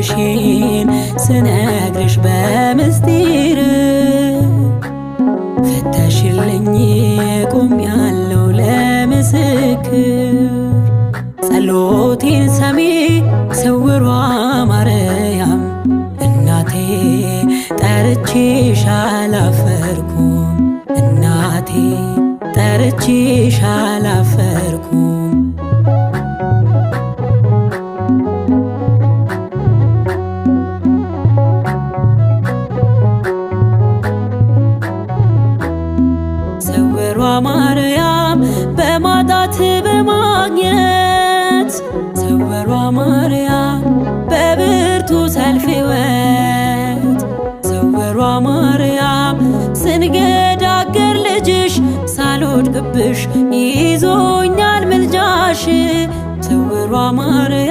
መውደድሽን ስነግርሽ በምስጢር ፈተሽልኝ ቆሜያለሁ ለምስክር ጸሎቴን ሰሚ ስውሯ ማርያም እናቴ ጠርቼሽ አላፈርኩም እናቴ ጠርቼሽ አላፈርኩም ስውሯ ማርያም በማጣት በማግኘት ስውሯ ማርያም በብርቱ ሰልፍ ሕይወት ስውሯ ማርያም ስንገዳገር ልጅሽ ሳልወድቅብሽ ይዞኛል ምልጃሽ ስውሯ ማርያም